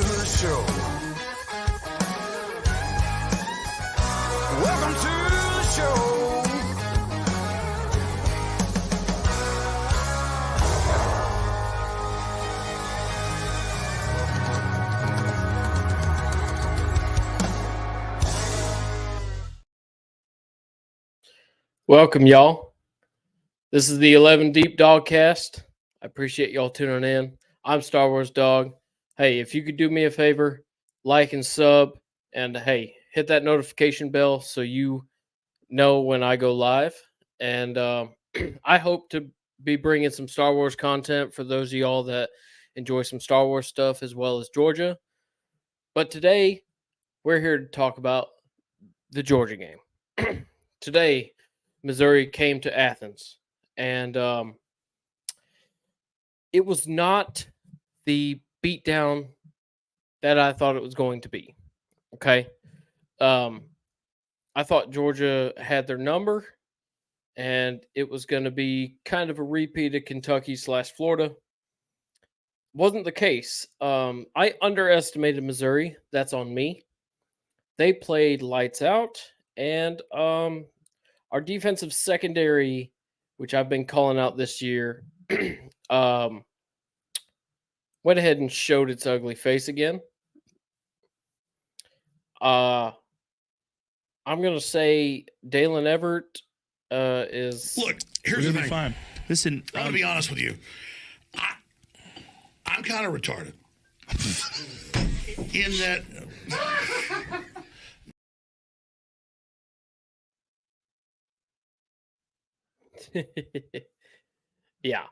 the show. Welcome to the show. Welcome, y'all. This is the 11 Deep Dawgcast. I appreciate y'all tuning in. I'm Star Wars Dog. Hey, if you could do me a favor, like and sub, and hey, hit that notification bell so you know when I go live. And I hope to be bringing some Star Wars content for those of y'all that enjoy some Star Wars stuff as well as Georgia. But today, we're here to talk about the Georgia game. Today, Missouri came to Athens, and it was not the beatdown that I thought it was going to be. Okay, I thought Georgia had their number, and it was going to be kind of a repeat of Kentucky/Florida. Wasn't the case. I underestimated Missouri. That's on me. They played lights out, and our defensive secondary, which I've been calling out this year, went ahead and showed its ugly face again. I'm gonna say Dalen Everett is. Look, here's the thing. Fine. Listen, I'm gonna be honest with you. I'm kind of retarded in that. Yeah.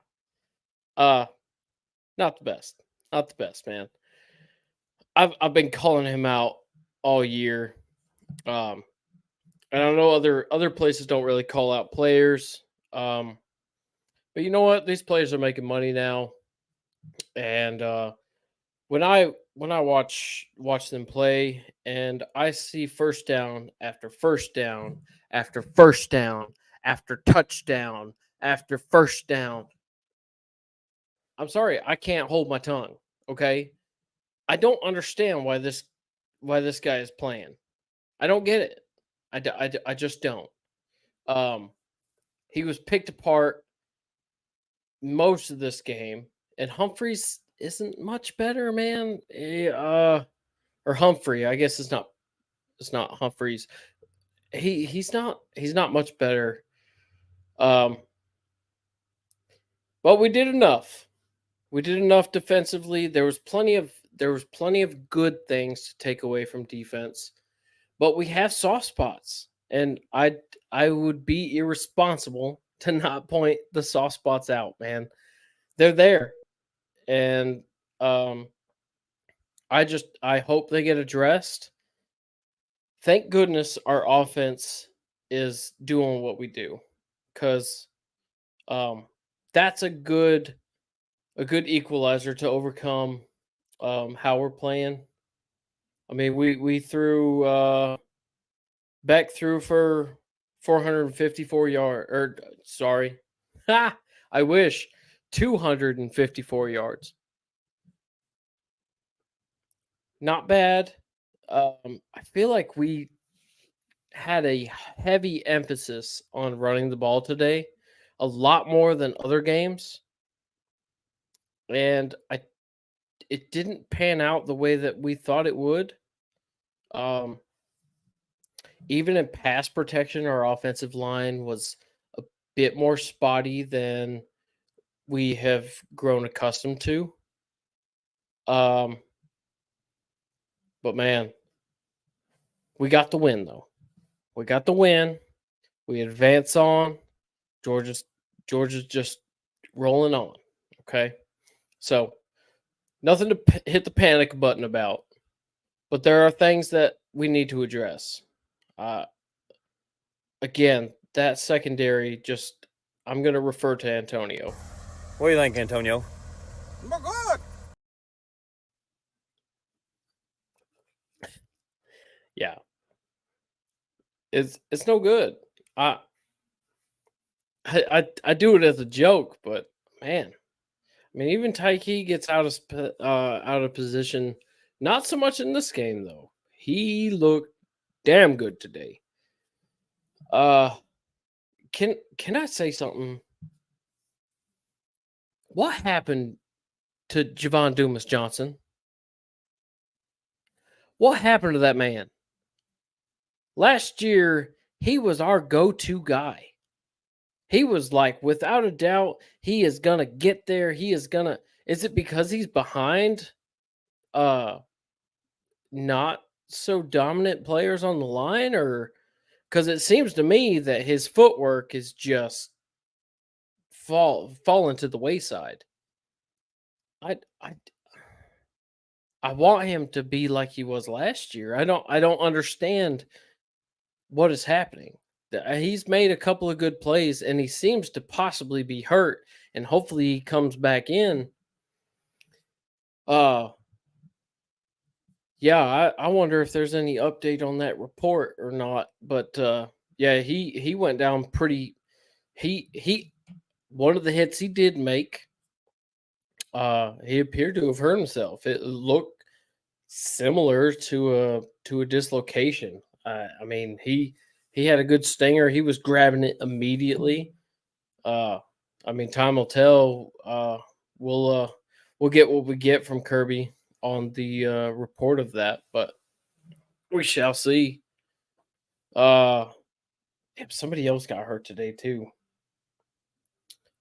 Not the best. Not the best, man. I've been calling him out all year. And I know other places don't really call out players. But you know what? These players are making money now. And when I watch them play and I see first down after first down after first down after touchdown after first down, I'm sorry, I can't hold my tongue. Okay, I don't understand why this guy is playing. I don't get it. I just don't. He was picked apart most of this game, and Humphreys isn't much better, man. Or Humphrey, I guess it's not Humphreys. He's not much better. But we did enough. We did enough defensively. There was plenty of good things to take away from defense, but we have soft spots, and I would be irresponsible to not point the soft spots out, man. They're there, and I hope they get addressed. Thank goodness our offense is doing what we do, because that's a good equalizer to overcome how we're playing. I mean, we threw Beck threw for 454 yards, or sorry, I wish 254 yards. Not bad. I feel like we had a heavy emphasis on running the ball today, a lot more than other games. And it didn't pan out the way that we thought it would. Even in pass protection, our offensive line was a bit more spotty than we have grown accustomed to. But man, we got the win though. We got the win. We advance on. Georgia's just rolling on. Okay. So, nothing to hit the panic button about, but there are things that we need to address. Again, that secondary I'm going to refer to Antonio. What do you think, Antonio? Good. Yeah. It's no good. I do it as a joke, but man, I mean, even Tyke gets out of position Not so much in this game, though. He looked damn good today. Can I say something? What happened to Javon Dumas Johnson? What happened to that man? Last year, he was our go-to guy. He was like, without a doubt, he is gonna get there. He is gonna. Is it because he's behind not so dominant players on the line, or because it seems to me that his footwork is just fallen to the wayside. I I I want him to be like he was last year. I don't understand what is happening. He's made a couple of good plays and he seems to possibly be hurt and hopefully he comes back in. Uh yeah, I wonder if there's any update on that report or not. But yeah, he went down pretty he one of the hits he did make, he appeared to have hurt himself. It looked similar to a dislocation. I mean, he had a good stinger. He was grabbing it immediately. Uh, I mean, time will tell. We'll get what we get from Kirby on the report of that, but we shall see. Somebody else got hurt today too.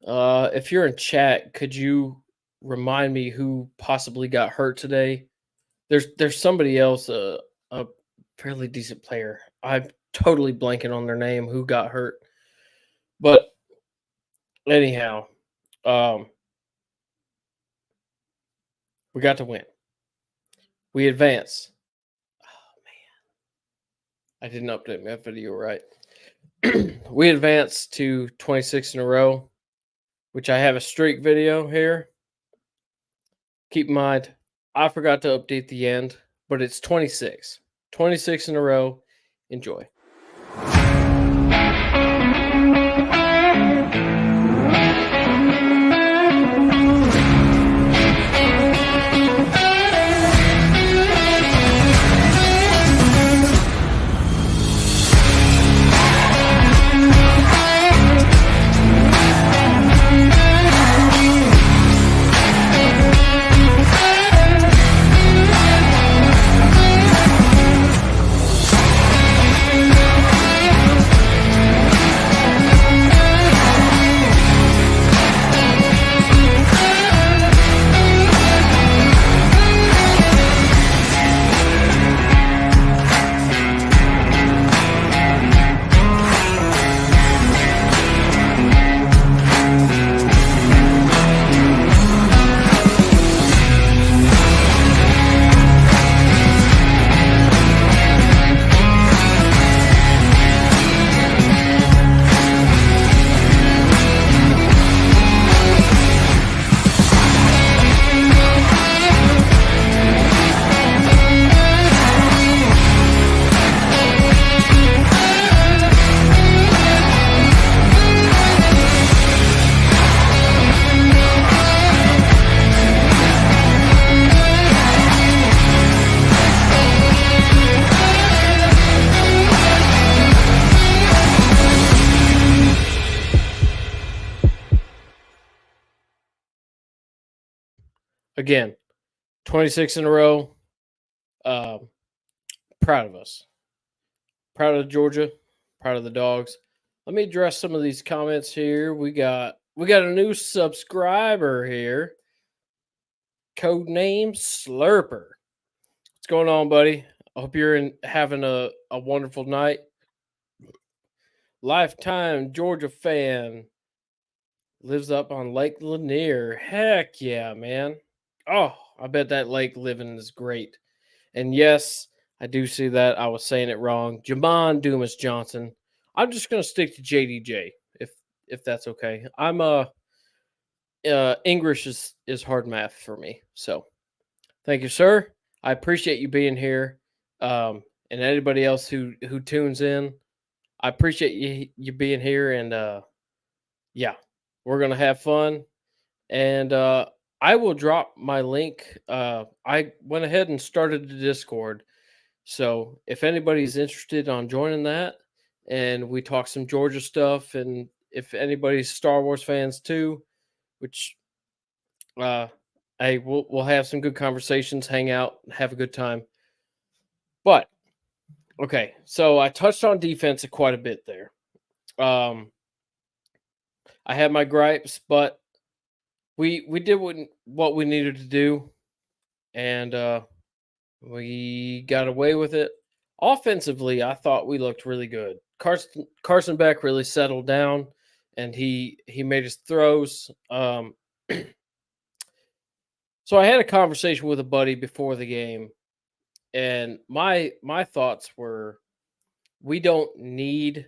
If you're in chat, could you remind me who possibly got hurt today? There's somebody else, a fairly decent player. I'm totally blanking on their name who got hurt. But anyhow, we got to win. We advance. Oh man, I didn't update my video right. We advanced to 26 in a row, which I have a streak video here. Keep in mind, I forgot to update the end, but it's 26. 26 in a row. Enjoy. Again, 26 in a row. Proud of us. Proud of Georgia. Proud of the dogs. Let me address some of these comments here. We got a new subscriber here. Code name Slurper. What's going on, buddy? I hope you're having a wonderful night. Lifetime Georgia fan. Lives up on Lake Lanier. Heck yeah, man. Oh, I bet that lake living is great. And yes, I do see that. I was saying it wrong. Javon Dumas Johnson. I'm just gonna stick to JDJ if that's okay. I'm English is hard math for me. So thank you, sir. I appreciate you being here. And anybody else who tunes in, I appreciate you being here. And yeah, we're gonna have fun. And I I will drop my link. I went ahead and started the Discord. So if anybody's interested on joining that, and we talk some Georgia stuff, and if anybody's Star Wars fans too, which we'll have some good conversations, hang out, have a good time. But okay, so I touched on defense quite a bit there. I had my gripes, but we did what we needed to do, and we got away with it. Offensively, I thought we looked really good. Carson Beck really settled down, and he made his throws. So I had a conversation with a buddy before the game, and my thoughts were, we don't need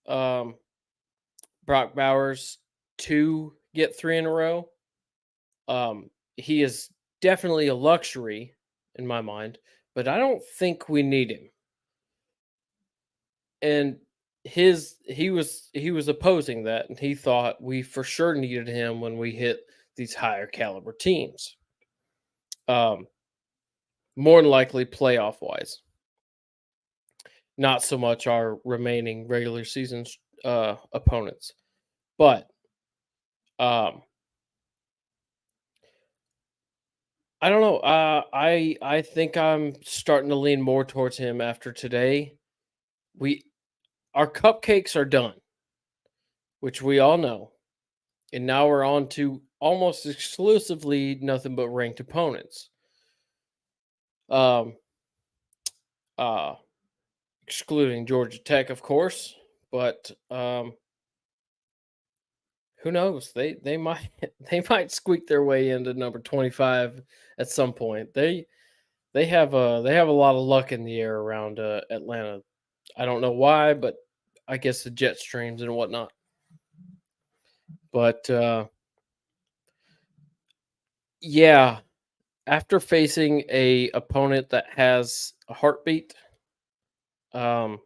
Brock Bowers to get 3 in a row. He is definitely a luxury in my mind, but I don't think we need him. And he was opposing that, and he thought we for sure needed him when we hit these higher caliber teams. More than likely playoff wise. Not so much our remaining regular season opponents. But I don't know. I think I'm starting to lean more towards him after today. Our cupcakes are done, which we all know. And now we're on to almost exclusively nothing but ranked opponents. Excluding Georgia Tech, of course, but who knows? They might squeak their way into number 25 at some point. They have a lot of luck in the air around Atlanta. I don't know why, but I guess the jet streams and whatnot. But yeah, after facing a opponent that has a heartbeat, I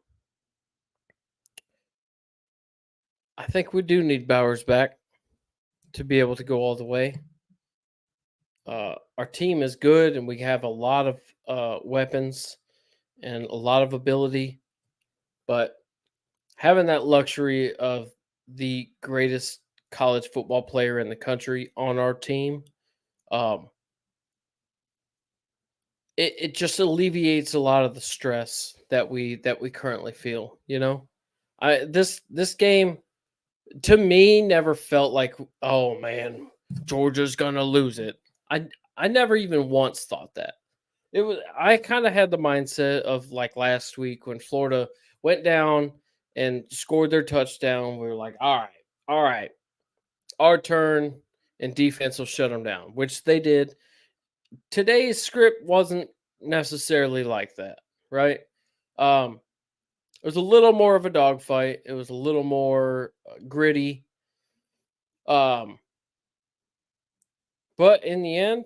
think we do need Bowers back to be able to go all the way. Our team is good, and we have a lot of weapons and a lot of ability, but having that luxury of the greatest college football player in the country on our team, it just alleviates a lot of the stress that we currently feel. You know, this game to me never felt like, oh man, Georgia's gonna lose it. I never even once thought that. I kind of had the mindset of like last week when Florida went down and scored their touchdown. We were like, all right, our turn, and defense will shut them down, which they did. Today's script wasn't necessarily like that, right? It was a little more of a dogfight. It was a little more gritty. But in the end,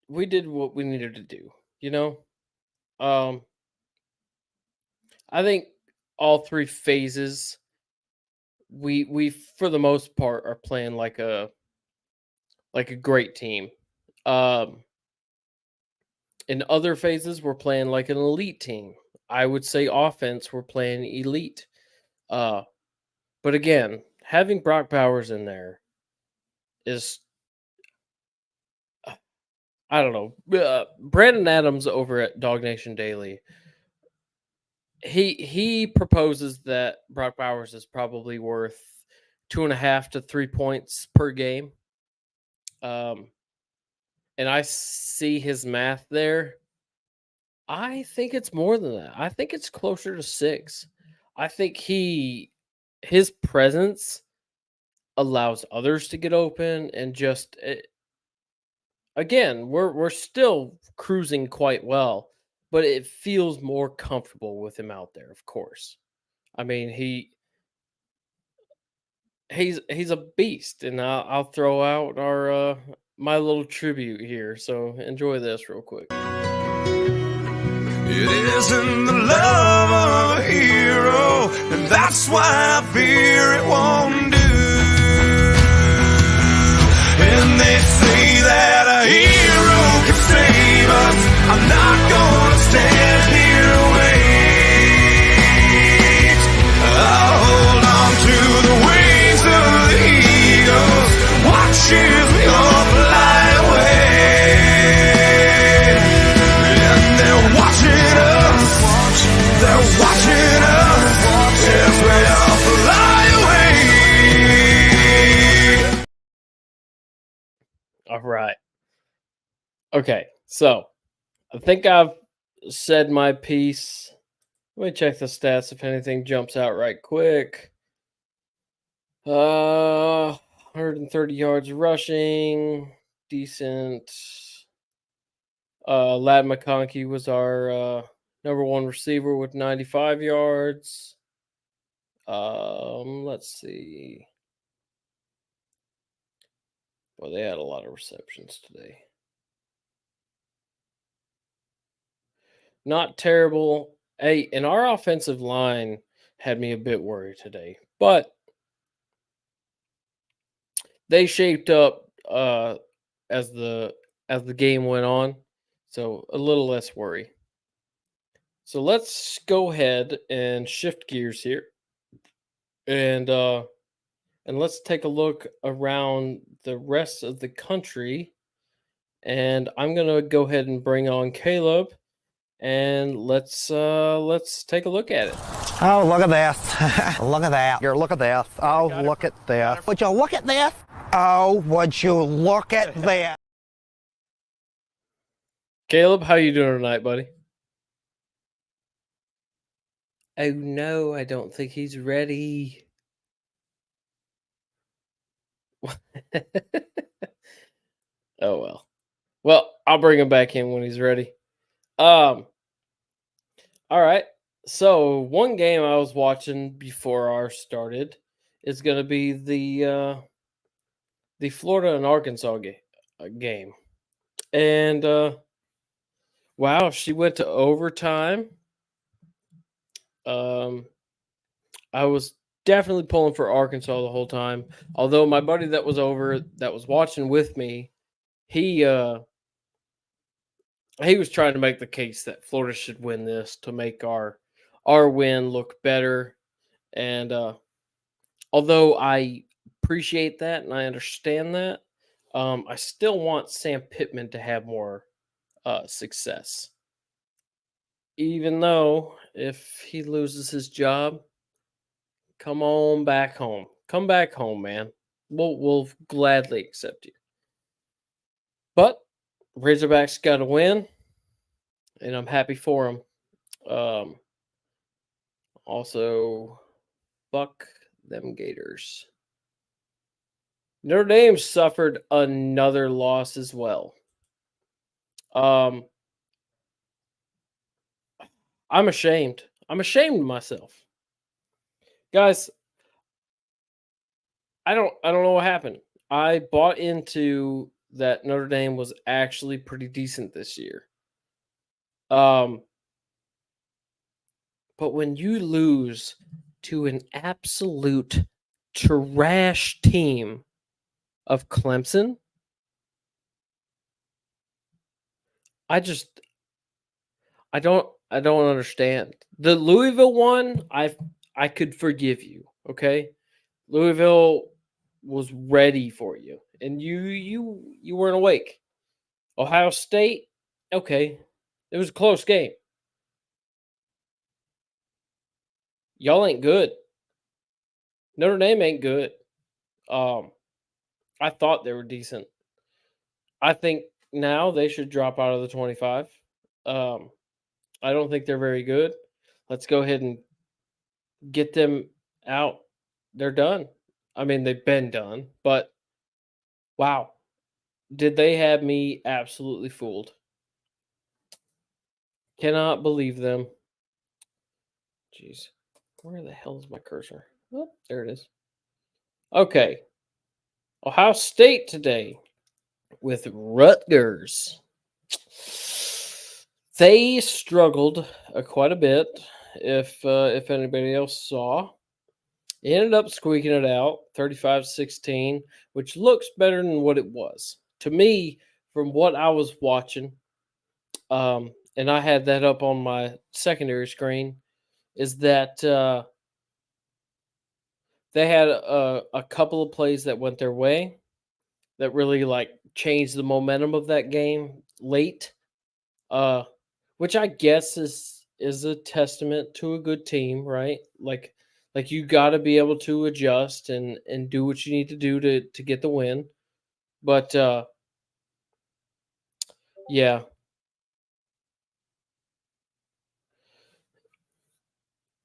we did what we needed to do, you know? I think all 3 phases, we for the most part are playing like a great team. In other phases, we're playing like an elite team. I would say offense, we're playing elite. But again, having Brock Bowers in there is, I don't know. Brandon Adams over at Dog Nation Daily, he proposes that Brock Bowers is probably worth 2.5 to 3 points per game. And I see his math there. I think it's more than that. I think it's closer to 6. I think his presence allows others to get open, and just again, we're still cruising quite well, but it feels more comfortable with him out there, of course. I mean, he's a beast, and I'll throw out our my little tribute here. So enjoy this real quick. It isn't the love of a hero, and that's why I fear it won't do. And they say Okay, so I think I've said my piece. Let me check the stats if anything jumps out right quick. 130 yards rushing, decent. Lad McConkey was our number one receiver with 95 yards. Let's see. Well, they had a lot of receptions today. Not terrible. Hey, and our offensive line had me a bit worried today, but they shaped up as the game went on, so a little less worry. So let's go ahead and shift gears here, and let's take a look around the rest of the country. And I'm gonna go ahead and bring on Caleb, and let's take a look at it. Oh, look at this. Look at that. Look at this. Oh, look at this. Would you look at this? Oh, would you look at this? Caleb, how you doing tonight, buddy? Oh no, I don't think he's ready. Oh well. Well, I'll bring him back in when he's ready. All right. So one game I was watching before ours started is going to be the Florida and Arkansas game, and wow, she went to overtime. I was definitely pulling for Arkansas the whole time. Although my buddy that was watching with me, he was trying to make the case that Florida should win this to make our win look better. And although I appreciate that and I understand that, I still want Sam Pittman to have more success. Even though if he loses his job, come on back home. Come back home, man. We'll gladly accept you. But Razorbacks got to win, and I'm happy for them. Also, fuck them Gators. Notre Dame suffered another loss as well. I'm ashamed. I'm ashamed of myself. Guys, I don't know what happened. I bought into that Notre Dame was actually pretty decent this year. But when you lose to an absolute trash team of Clemson, I don't understand. The Louisville one, I could forgive you, okay? Louisville was ready for you, and you weren't awake. Ohio State, okay, it was a close game. Y'all ain't good. Notre Dame ain't good. I thought they were decent. I think now they should drop out of the 25. I don't think they're very good. Let's go ahead and get them out. They're done. I mean, they've been done, but wow. Did they have me absolutely fooled? Cannot believe them. Jeez. Where the hell is my cursor? Oh, there it is. Okay. Ohio State today with Rutgers. They struggled quite a bit. If anybody else saw, ended up squeaking it out 35-16, which looks better than what it was to me from what I was watching. And I had that up on my secondary screen. Is that they had a couple of plays that went their way that really like changed the momentum of that game late, which I guess is a testament to a good team, right? Like you got to be able to adjust and do what you need to do to get the win. But Yeah.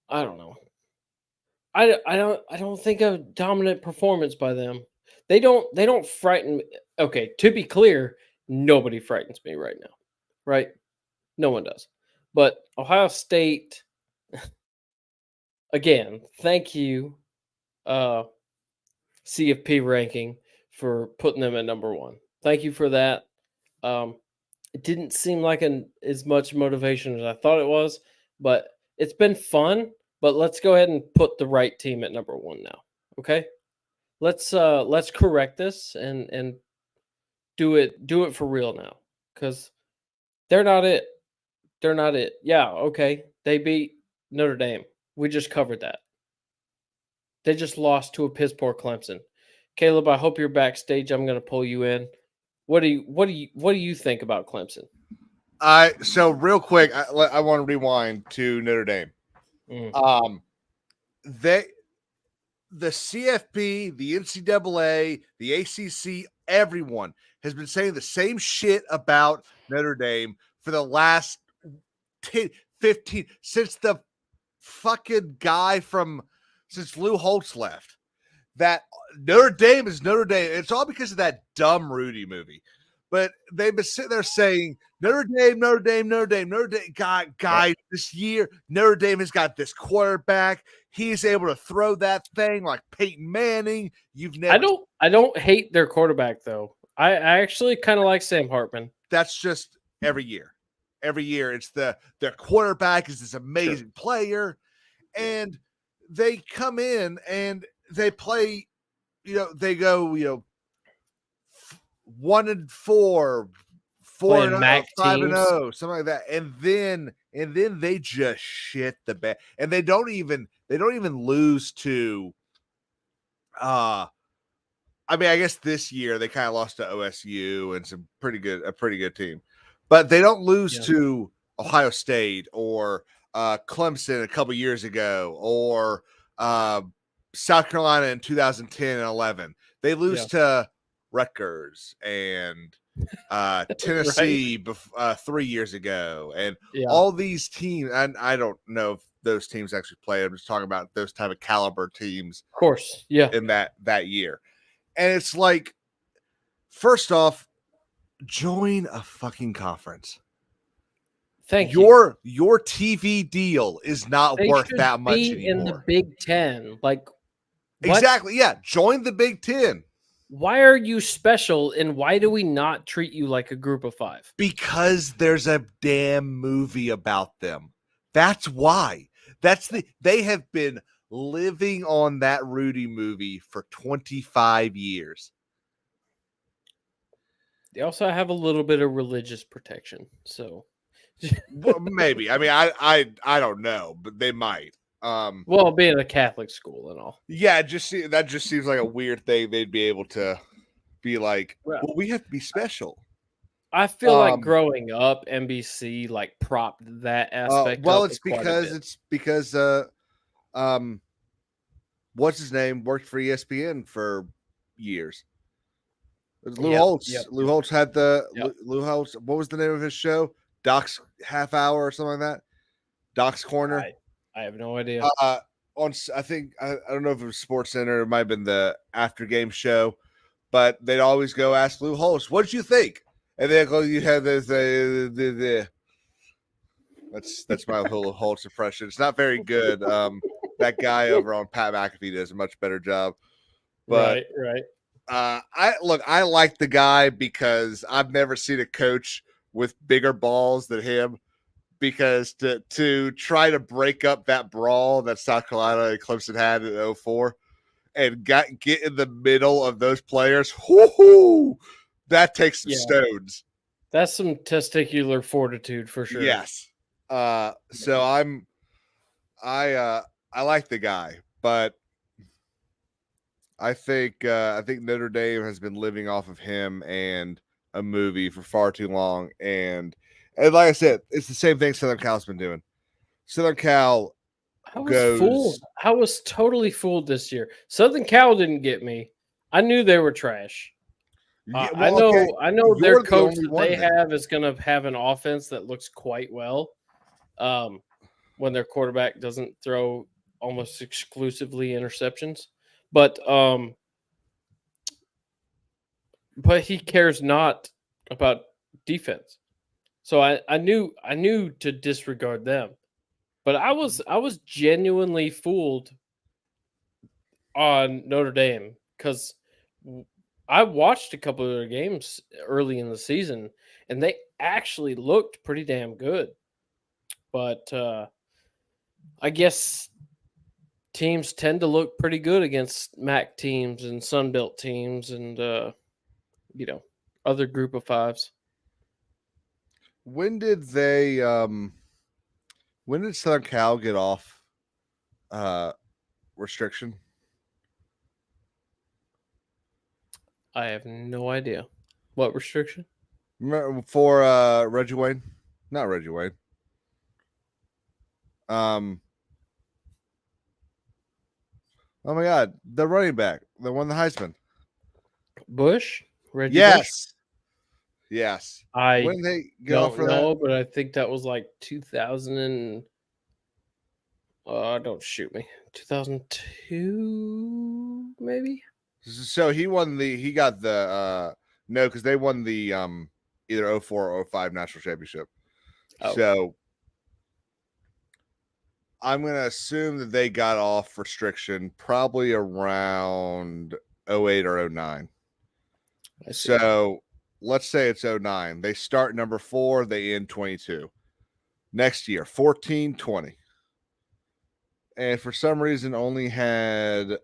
I don't know. I don't think a dominant performance by them. They don't frighten me. Okay, to be clear, nobody frightens me right now. Right? No one does. But Ohio State, again, thank you, uh, CFP ranking for putting them at number one. Thank you for that. Um, it didn't seem like as much motivation as I thought it was, but it's been fun. But let's go ahead and put the right team at number one now. Okay, let's correct this and do it for real now, because they're not it. They're not it. Yeah, okay, they beat Notre Dame. We just covered that. They just lost to a piss poor Clemson. Caleb, I hope you're backstage. I'm going to pull you in. What do you think about Clemson? So real quick, I want to rewind to Notre Dame. Mm. The CFP, the NCAA, the ACC, everyone has been saying the same shit about Notre Dame for the last 10, 15, since the fucking guy since Lou Holtz left. That Notre Dame is Notre Dame. It's all because of that dumb Rudy movie. But they've been sitting there saying, Notre Dame, Notre Dame, Notre Dame, Notre Dame. Guys, this year, Notre Dame has got this quarterback. He's able to throw that thing like Peyton Manning. I don't hate their quarterback though. I actually kind of like Sam Hartman. That's just every year. Every year, it's their quarterback is this amazing player, and they come in and they play. They go 1-4, 4-0, 5-0, something like that, and then they just shit the bed, and they don't even lose to. I mean, I guess this year they kind of lost to OSU and a pretty good team, but they don't lose to Ohio State or Clemson a couple years ago or South Carolina in 2010 and 11. They lose to Rutgers and Tennessee 3 years ago, and all these teams. And I don't know if those teams actually play. I'm just talking about those type of caliber teams, of course. Yeah, in that year. And it's like, first off, join a fucking conference. Thank you. Your TV deal is not worth that much anymore. In the Big Ten, like exactly, yeah. Join the Big Ten. Why are you special, and why do we not treat you like a group of five? Because there's a damn movie about them. That's why. They have been living on that Rudy movie for 25 years. They also have a little bit of religious protection, so well, maybe. I mean, I don't know, but they might. Well, being a Catholic school and all. Yeah, that just seems like a weird thing they'd be able to be like, well, we have to be special. I feel like growing up, NBC like propped that aspect. Well, it's because what's his name worked for ESPN for years. It was Lou Holtz. Yep. Lou Holtz had Lou Holtz. What was the name of his show? Doc's Half Hour or something like that. Doc's Corner. I have no idea. I think I don't know if it was Sports Center. It might have been the after game show, but they'd always go ask Lou Holtz, "What did you think?" And then go, "You have this." That's my Lou Holtz impression. It's not very good. That guy over on Pat McAfee does a much better job. But, right. I like the guy because I've never seen a coach with bigger balls than him. Because to try to break up that brawl that South Carolina and Clemson had in 2004 and get in the middle of those players, that takes some stones. That's some testicular fortitude for sure. Yes. So I like the guy, but I think Notre Dame has been living off of him and a movie for far too long, and like I said, it's the same thing Southern Cal's been doing. Southern Cal I was totally fooled this year. Southern Cal didn't get me. I knew they were trash. Yeah, I well, know. okay, I know you're their the coach only that one they then. have is going to have an offense that looks quite well. When their quarterback doesn't throw almost exclusively interceptions, but he cares not about defense. So I knew to disregard them. But I was genuinely fooled on Notre Dame because I watched a couple of their games early in the season and they actually looked pretty damn good. But I guess teams tend to look pretty good against MAC teams and Sun Belt teams and other group of fives. When did they when did Southern Cal get off restriction? I have no idea. What restriction? For Reggie Wayne? Not Reggie Wayne. Oh my God, the running back, the one the Heisman. Bush? Reggie Bush? Yes. Yes. I When did they get off don't for know, that? but I think that was like 2000 and don't shoot me. 2002 maybe? So he got the no, because they won the either 04 or 05 national championship. Oh. So I'm gonna assume that they got off restriction probably around 08 or 09. I see. So let's say it's 09. They start number 4, they end 22. Next year, 14, 20. And for some reason only had,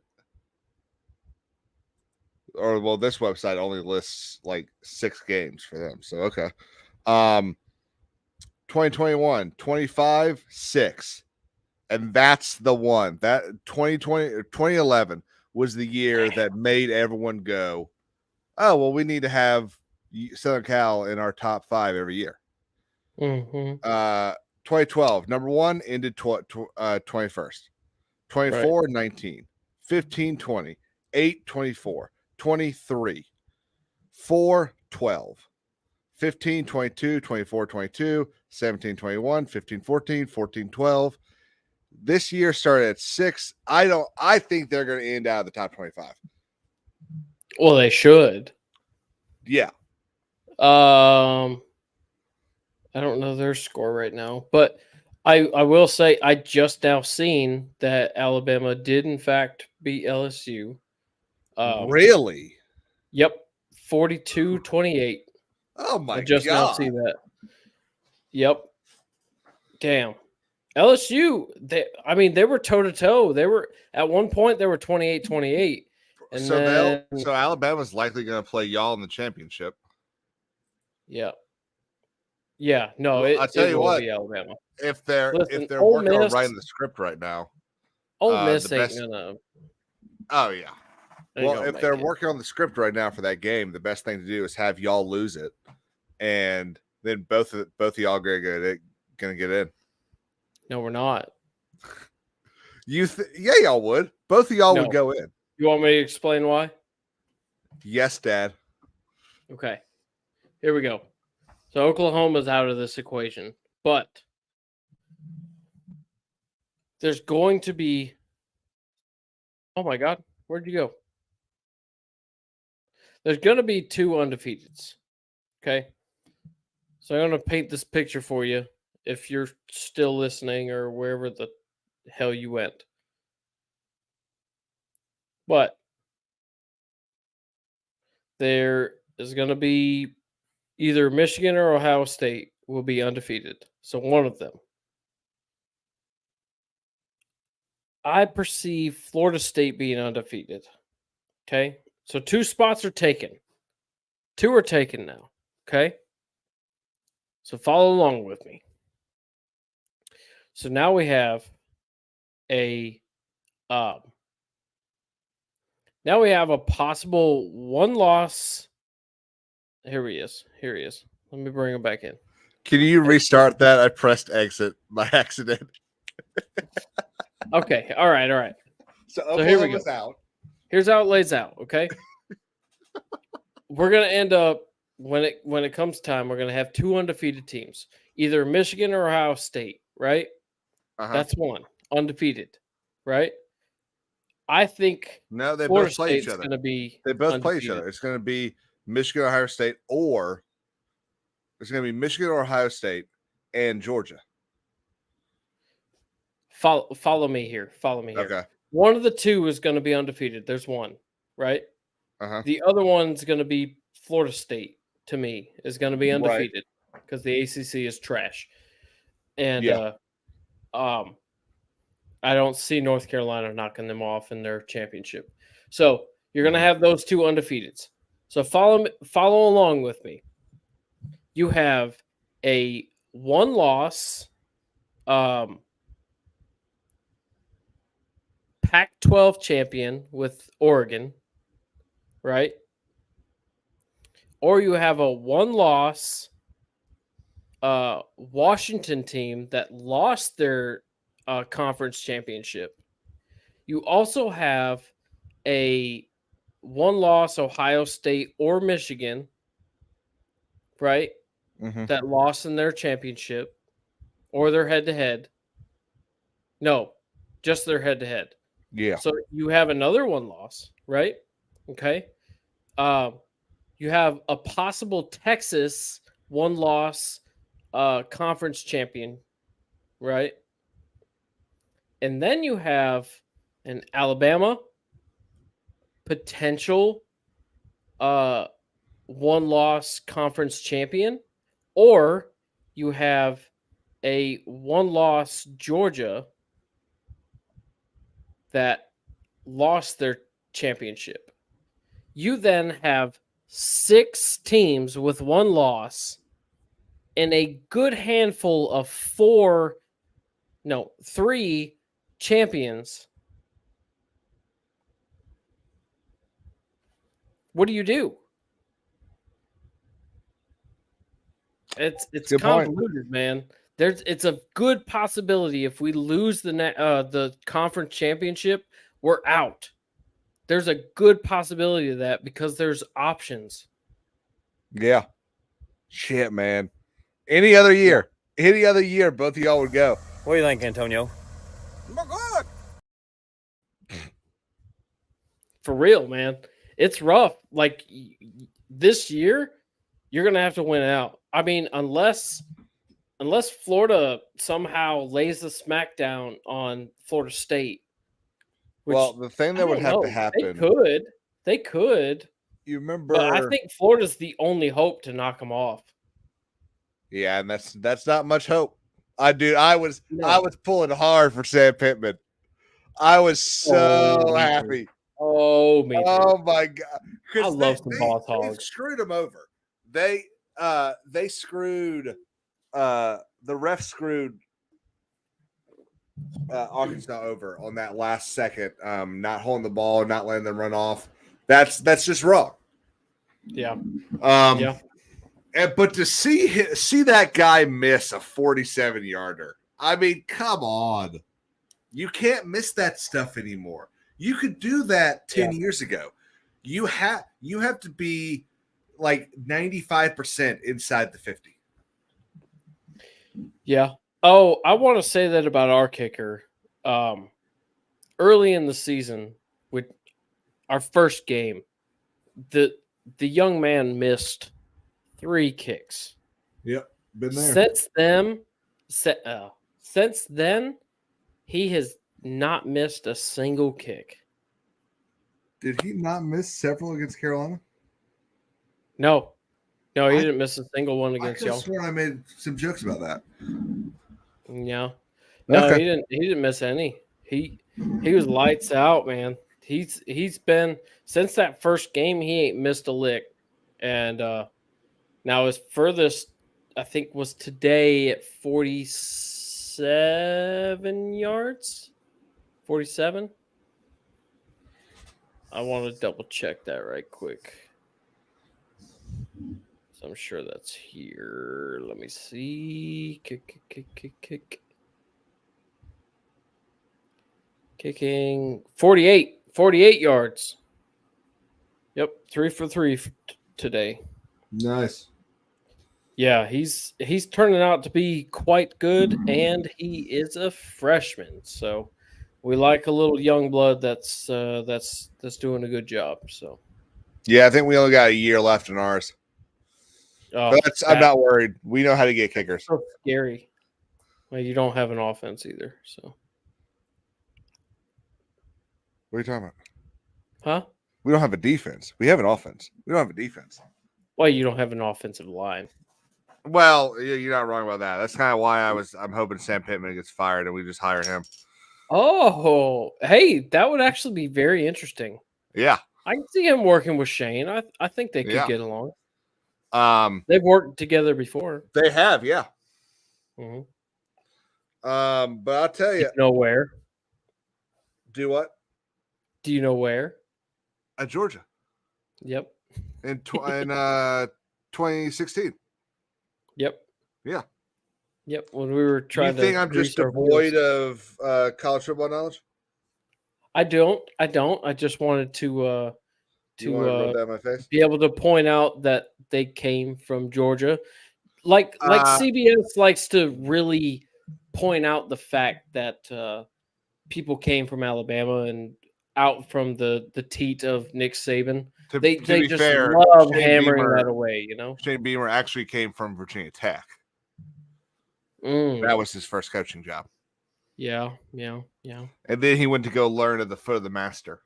or well, this website only lists like 6 games for them. So okay. 2021, 25, 6. And that's the one. That 2020 or 2011 was the year that made everyone go, oh, well, we need to have Southern Cal in our top 5 every year. Mm-hmm. 2012, number 1 ended 21st. 24, Right. 19. 15, 20. 8, 24. 23. 4, 12. 15, 22. 24, 22. 17, 21. 15, 14. 14, 12. This year started at 6. I think they're going to end out of the top 25. Well, they should. Yeah. I don't know their score right now, but I will say I just now seen that Alabama did in fact beat LSU. Really? Yep, 42-28. Oh my I just now see God. that. Yep. Damn. LSU, they were toe to toe. They were at one point they were 28-28. And So Alabama's likely going to play y'all in the championship. Yeah. Yeah, no, Well, I'll tell it you will what, be Alabama. if they're Listen, working Ole on Miss- writing the script right now. Ole Miss the ain't best- gonna. Oh yeah. ain't Well, gonna if make they're it. working on the script right now for that game, the best thing to do is have y'all lose it, and then both of y'all gonna get in. No, we're not. Yeah, y'all would. Both of y'all No. would go in. You want me to explain why? Yes, Dad. Okay. Here we go. So Oklahoma's out of this equation, but there's going to be. Oh my God, where'd you go? There's going to be 2 undefeateds. Okay. So I'm going to paint this picture for you if you're still listening or wherever the hell you went. But there is going to be either Michigan or Ohio State will be undefeated. So one of them. I perceive Florida State being undefeated. Okay. So 2 spots are taken. 2 are taken now. Okay. So follow along with me. So now we have a possible 1 loss. Here he is. Let me bring him back in. Can you restart that? I pressed exit by accident. Okay. All right. So here we go. Out. Here's how it lays out, okay? we're gonna end up when it comes time, we're gonna have 2 undefeated teams, either Michigan or Ohio State, right? Uh-huh. That's one undefeated, right? I think No, they Florida both play each State's other. gonna be They both play each undefeated. other. It's going to be Michigan, Ohio State, or it's going to be Michigan or Ohio State and Georgia. Follow me here. Follow me here. Okay. One of the two is going to be undefeated. There's one, right? Uh-huh. The other one's going to be Florida State. To me, is going to be undefeated because the ACC is trash, and I don't see North Carolina knocking them off in their championship. So you're going to have those 2 undefeateds. So follow along with me. You have a 1-loss Pac-12 champion with Oregon, right? Or you have a 1-loss Washington team that lost their conference championship. You also have a 1-loss Ohio State or Michigan, right? Mm-hmm. That lost in their championship or their head-to-head. No, just their head-to-head. Yeah. So you have another 1-loss, right? Okay. You have a possible Texas 1-loss conference champion, right? And then you have an Alabama potential 1-loss conference champion, or you have a 1-loss Georgia that lost their championship. You then have 6 teams with 1 loss and a good handful of 3 champions. What do you do? It's Good point. convoluted, man. It's a good possibility if we lose the conference championship, we're out. There's a good possibility of that because there's options. Yeah. Shit, man. Any other year, both of y'all would go. What do you think, Antonio? For real, man. It's rough. Like this year, you're going to have to win out. I mean, unless Florida somehow lays the smackdown on Florida State. Well, the thing that would have to happen. They could. You remember? But I think Florida's the only hope to knock them off. Yeah, and that's not much hope. I was pulling hard for Sam Pittman. I was so happy. Oh, me too. Oh my god! I love some boss hogs. They screwed him over. They screwed. The ref screwed Arkansas over on that last second. Not holding the ball, not letting them run off. That's just wrong. Yeah. But to see that guy miss a 47-yarder, I mean, come on. You can't miss that stuff anymore. You could do that 10 years ago. You have to be like 95% inside the 50. Yeah. Oh, I want to say that about our kicker. Early in the season, with our first game, the young man missed 3 kicks. Yep, been there. Since then, he has not missed a single kick. Did he not miss several against Carolina? No, he didn't miss a single one against y'all. I could have sworn I made some jokes about that. Yeah, no, Okay. He didn't miss any. He was lights out, man. He's been since that first game. He ain't missed a lick, and now his furthest I think was today at 47 yards. 47. I want to double check that right quick. So I'm sure that's here. Let me see. Kick. Kicking 48 yards. Yep, 3 for 3 today. Nice. Yeah, he's turning out to be quite good, and he is a freshman. So we like a little young blood that's doing a good job. So Yeah, I think we only got a year left in ours. oh, But I'm not worried. We know how to get kickers. so scary. Well, you don't have an offense either. So What are you talking about? huh? We don't have a defense. We have an offense. We don't have a defense. Well, you don't have an offensive line. Well, you're not wrong about that. That's kind of why I'm hoping Sam Pittman gets fired and we just hire him. Oh, hey, that would actually be very interesting. Yeah. I can see him working with Shane. I think they could Yeah. get along. They've worked together before. They have, yeah. Mm-hmm. But I'll tell Do you. you know where? Do what? Do you know where? At Georgia. Yep. In 2016. Yep. Yeah. Yep. When we were trying You think I'm just devoid of college football knowledge? I don't. I just wanted to rub that in my face? be able to point out that they came from Georgia. Like CBS likes to really point out the fact that people came from Alabama and out from the teat of Nick Saban. They be just fair, love Shane hammering Beamer- that away, you know. Shane Beamer actually came from Virginia Tech. Mm. That was his first coaching job. Yeah. And then he went to go learn at the foot of the master.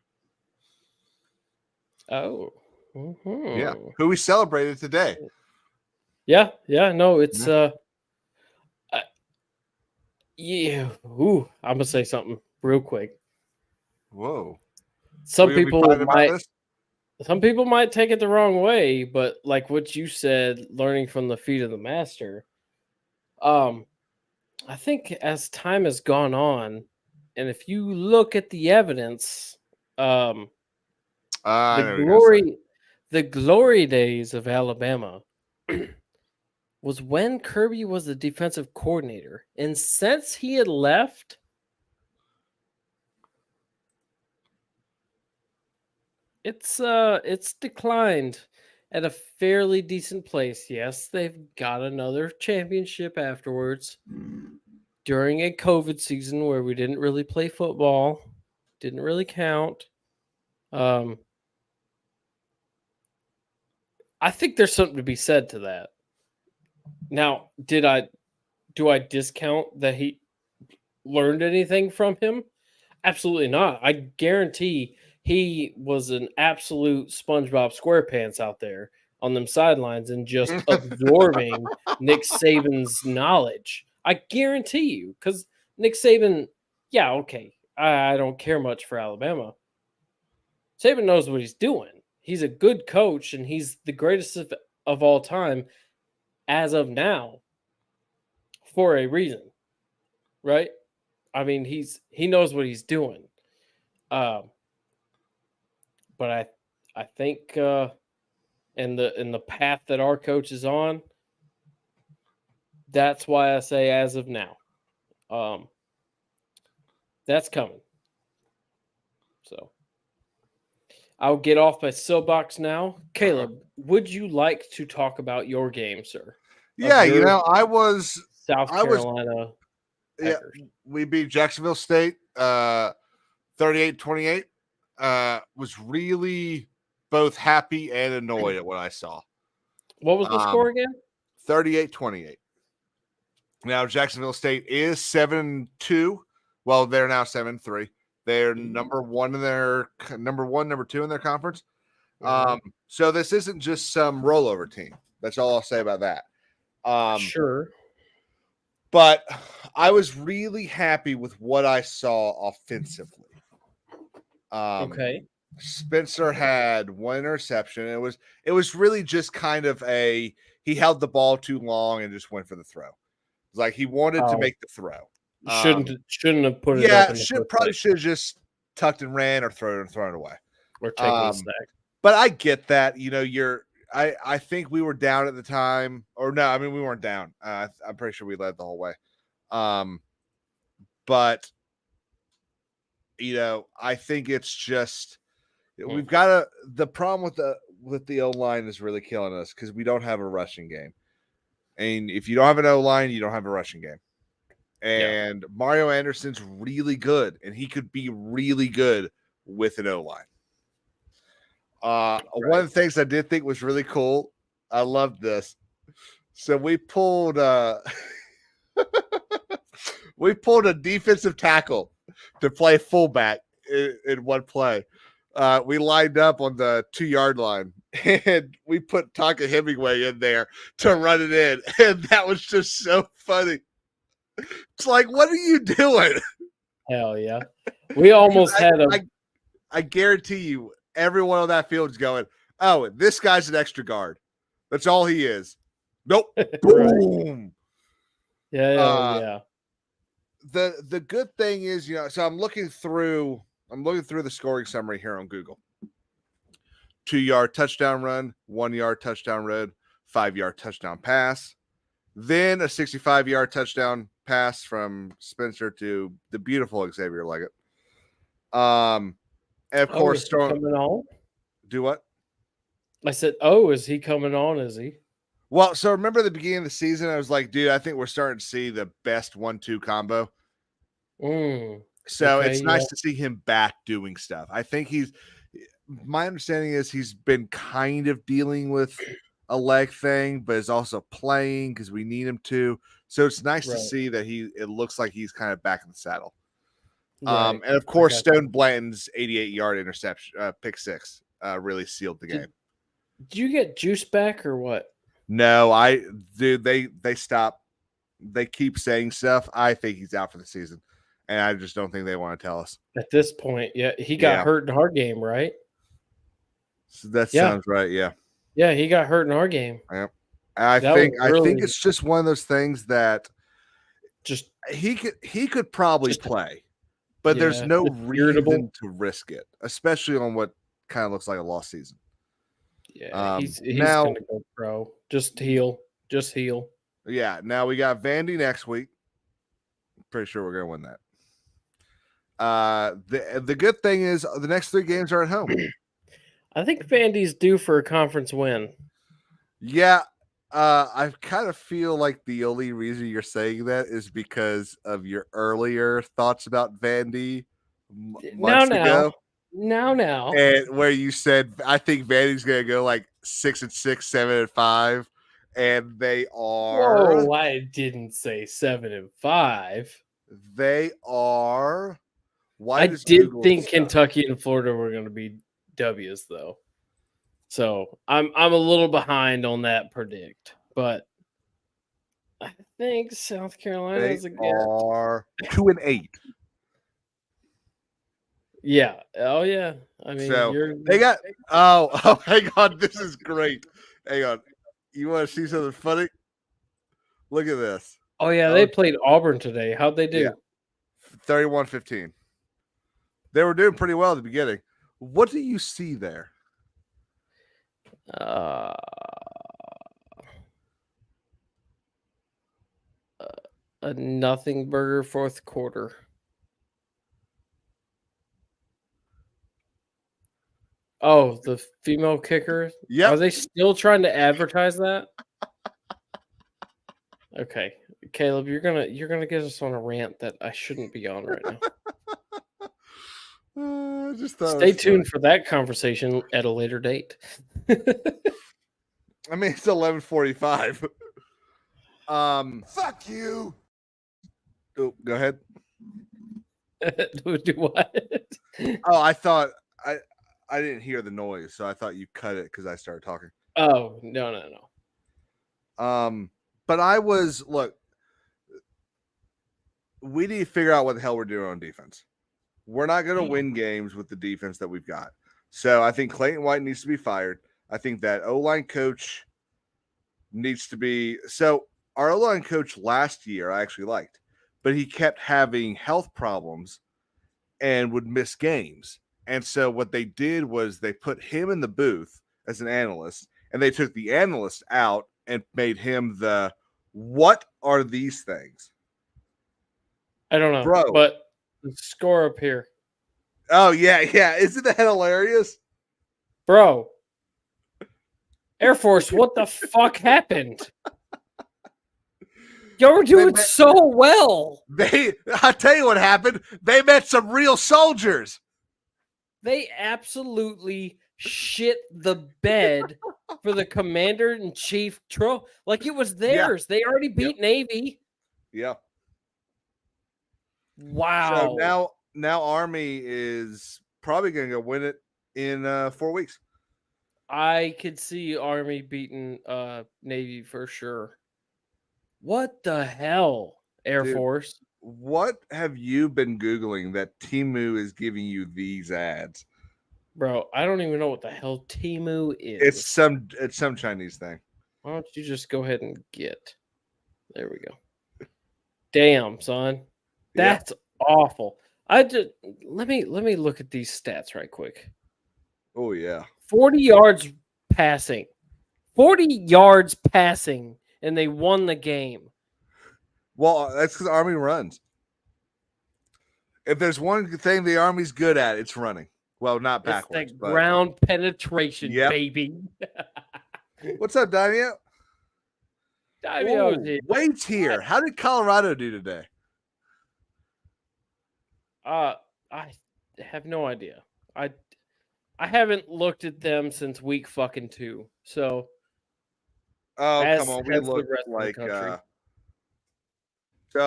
Oh. Mhm. Yeah. Who we celebrated today. Yeah. No, it's yeah. Ooh, I'm gonna say something real quick. Whoa. Some Are we gonna be people fighting about might this? some people might take it the wrong way, but like what you said, learning from the feet of the master. I think as time has gone on, and if you look at the evidence, I know what you're gonna say. the glory days of Alabama was when Kirby was the defensive coordinator. And since he had left, it's declined at a fairly decent place. Yes, they've got another championship afterwards during a COVID season where we didn't really play football, didn't really count. I think there's something to be said to that. Now, do I discount that he learned anything from him? Absolutely not. I guarantee he was an absolute SpongeBob SquarePants out there on them sidelines and just absorbing Nick Saban's knowledge. I guarantee you, because Nick Saban, yeah, okay, I don't care much for Alabama. Saban knows what he's doing. He's a good coach, and he's the greatest of all time as of now for a reason, right? I mean, he knows what he's doing. But I think in the path that our coach is on, that's why I say as of now. That's coming. So I'll get off my soapbox now. Caleb, would you like to talk about your game, sir? Yeah, I was South Carolina. Yeah, we beat Jacksonville State 38-28. Was really both happy and annoyed at what I saw. What was the score again? 38-28. Now Jacksonville State is 7-2. Well, they're now 7-3. They're number one, number two in their conference. So this isn't just some rollover team. That's all I'll say about that. Sure. But I was really happy with what I saw offensively. Okay. Spencer had one interception. It was really just kind of he held the ball too long and just went for the throw. It was like he wanted to make the throw. Shouldn't have put it up. Yeah, in should have just tucked and ran or thrown it away. Or taken a snack. But I get that. I think we were down at the time. Or no, I mean we weren't down. I'm pretty sure we led the whole way. But I think it's just we've got the problem with the O line is really killing us because we don't have a rushing game. And if you don't have an O line, you don't have a rushing game. And Mario Anderson's really good, and he could be really good with an O line. One of the things I did think was really cool, I loved this. So we pulled we pulled a defensive tackle to play fullback in one play. We lined up on the 2-yard line, and we put Tonka Hemingway in there to run it in, and that was just so funny. It's like, what are you doing? Hell yeah. We almost had I guarantee you, everyone on that field is going, oh, this guy's an extra guard. That's all he is. Nope. Boom. Yeah. The good thing is, so I'm looking through the scoring summary here on Google. 2-yard touchdown run, 1-yard touchdown run, 5-yard touchdown pass, then a 65-yard touchdown pass from Spencer to the beautiful Xavier Leggett. And of course, is he coming on? Do what? I said, is he coming on? Is he? Well, so remember the beginning of the season, I was like, dude, I think we're starting to see the best 1-2 combo. So it's nice to see him back doing stuff. I think my understanding is he's been kind of dealing with a leg thing, but is also playing because we need him to. So it's nice to see that it looks like he's kind of back in the saddle. And of course, Stone Blanton's 88-yard interception, pick six, really sealed the game. Did you get Juice back or what? No, they stop. They keep saying stuff. I think he's out for the season, and I just don't think they want to tell us. At this point, he got hurt in our game, right? So that sounds right, yeah. Yeah, he got hurt in our game. Yeah. I think it's just one of those things that just he could probably play, but there's no reason to risk it, especially on what kind of looks like a lost season. Yeah, he's gonna go pro. Just heal. Yeah. Now we got Vandy next week. Pretty sure we're gonna win that. The good thing is the next 3 games are at home. I think Vandy's due for a conference win. Yeah. I kind of feel like the only reason you're saying that is because of your earlier thoughts about Vandy months ago. Now. And where you said, I think Vandy's going to go like 6-6, 7-5. And they are. Whoa, I didn't say 7-5. They are. I did think Kentucky and Florida were going to be W's, though. So I'm a little behind on that predict, but I think South Carolina is a get. Are 2-8. Yeah. Oh yeah. I mean, so they got. Oh, hang on. This is great. Hang on. You want to see something funny? Look at this. Oh yeah, they played Auburn today. How'd they do? Yeah. 31-15. They were doing pretty well at the beginning. What do you see there? A nothing burger fourth quarter. Oh, the female kicker. Yeah. Are they still trying to advertise that? Okay, Caleb, you're gonna get us on a rant that I shouldn't be on right now. Stay tuned for that conversation at a later date. I mean, it's 11:45. Fuck you. Oh, go ahead. Do what? Oh, I thought I didn't hear the noise, so I thought you cut it because I started talking. Oh, no. But look, we need to figure out what the hell we're doing on defense. We're not going to win games with the defense that we've got. So I think Clayton White needs to be fired. I think that O-line coach needs to be – so our O-line coach last year I actually liked, but he kept having health problems and would miss games. And so what they did was they put him in the booth as an analyst, and they took the analyst out and made him the what are these things? I don't know, bro. But the score up here. Oh, yeah. Isn't that hilarious? Bro, Air Force, what the fuck happened? Y'all were doing so well. I'll tell you what happened. They met some real soldiers. They absolutely shit the bed for the commander-in-chief trophy. Like it was theirs. They already beat Navy. Yeah. Wow. So now Army is probably going to go win it in 4 weeks. I could see Army beating Navy for sure. What the hell, Air Dude, Force? What have you been Googling that Temu is giving you these ads? Bro, I don't even know what the hell Temu is. It's some Chinese thing. Why don't you just go ahead and get? There we go. Damn, son. That's awful. Let me look at these stats right quick. Oh yeah. 40 yards passing. 40 yards passing, and they won the game. Well, that's because Army runs. If there's one thing the Army's good at, it's running. Well, not backwards. It's that ground penetration, baby. What's up, Daimyo? Daimyo's here. Wade's here. How did Colorado do today? I have no idea. I haven't looked at them since week fucking 2. So come on, we look like so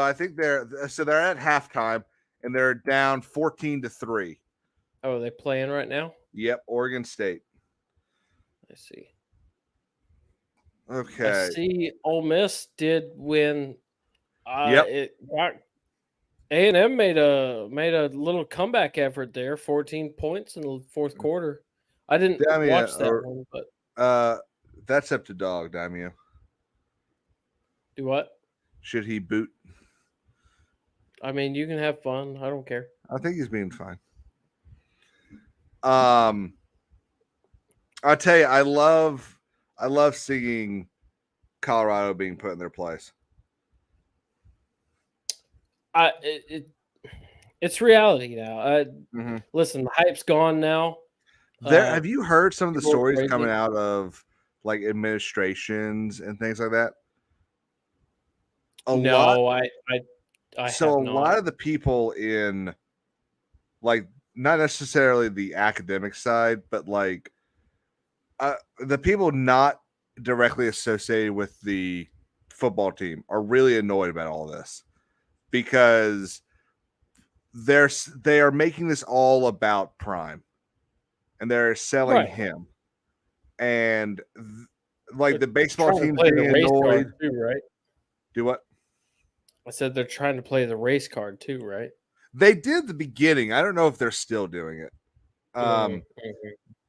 I think they're at halftime and they're down 14-3. Oh, are they playing right now? Yep, Oregon State. I see. Okay. I see Ole Miss did win. A&M made a little comeback effort there, 14 points in the fourth quarter. I didn't watch that one, but that's up to Dog, Daimyo. Do what? Should he boot? I mean, you can have fun. I don't care. I think he's being fine. I'll tell you, I love seeing Colorado being put in their place. It's reality now. Listen, the hype's gone now. Have you heard some of the stories coming out of like administrations and things like that? A lot of the people in like not necessarily the academic side, but like the people not directly associated with the football team are really annoyed about all this because they are making this all about Prime and they're selling him, and like the baseball team being annoyed too, right? Do what? I said they're trying to play the race card too, right? They did the beginning. I don't know if they're still doing it.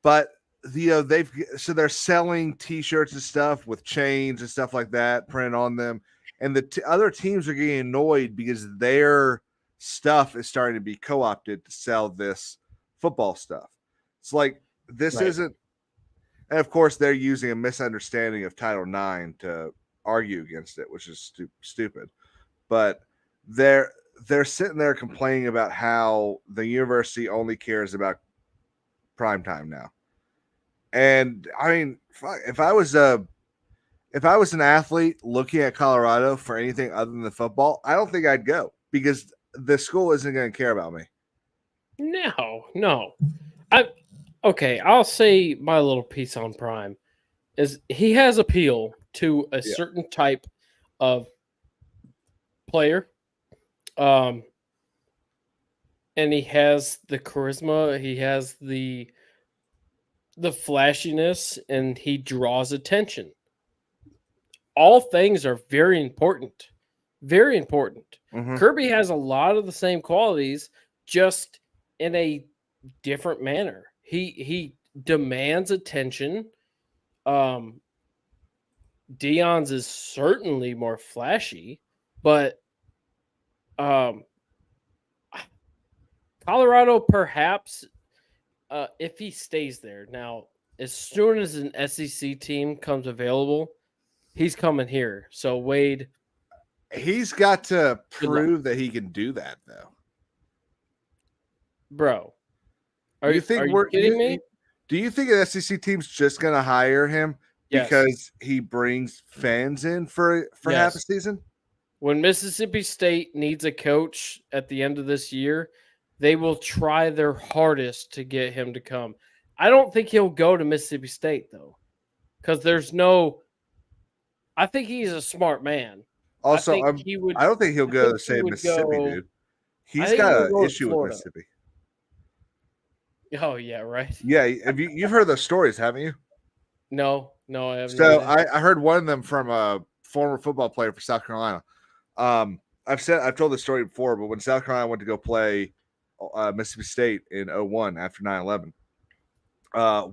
But they're selling T-shirts and stuff with chains and stuff like that printed on them, and the other teams are getting annoyed because their stuff is starting to be co-opted to sell this football stuff. It's like this isn't, and of course they're using a misunderstanding of Title IX to argue against it, which is stupid. But they're sitting there complaining about how the university only cares about prime time now. And I mean, if I was an athlete looking at Colorado for anything other than the football, I don't think I'd go because the school isn't going to care about me. No. I'll say my little piece on Prime is he has appeal to a certain type of player. And he has the charisma, he has the flashiness, and he draws attention. All things are very important. Very important. Mm-hmm. Kirby has a lot of the same qualities, just in a different manner. He demands attention. Deion's is certainly more flashy, but Colorado perhaps if he stays there. Now, as soon as an SEC team comes available, he's coming here. So Wade, he's got to prove that he can do that, though. Bro, are you kidding me? Do you think an SEC team's just going to hire him Yes. because he brings fans in for half a Yes. season? When Mississippi State needs a coach at the end of this year, they will try their hardest to get him to come. I don't think he'll go to Mississippi State though, because there's no. I think he's a smart man. Also, think he would. I don't think he'll I go to think the he same would Mississippi, go. dude. I He's think got he'll an go to issue with Florida. Mississippi. Oh yeah, right. Yeah, you've heard those stories, haven't you? No, I have So not. I heard one of them from a former football player for South Carolina. I've told this story before, but when South Carolina went to go play Mississippi State in 01 after 9/11,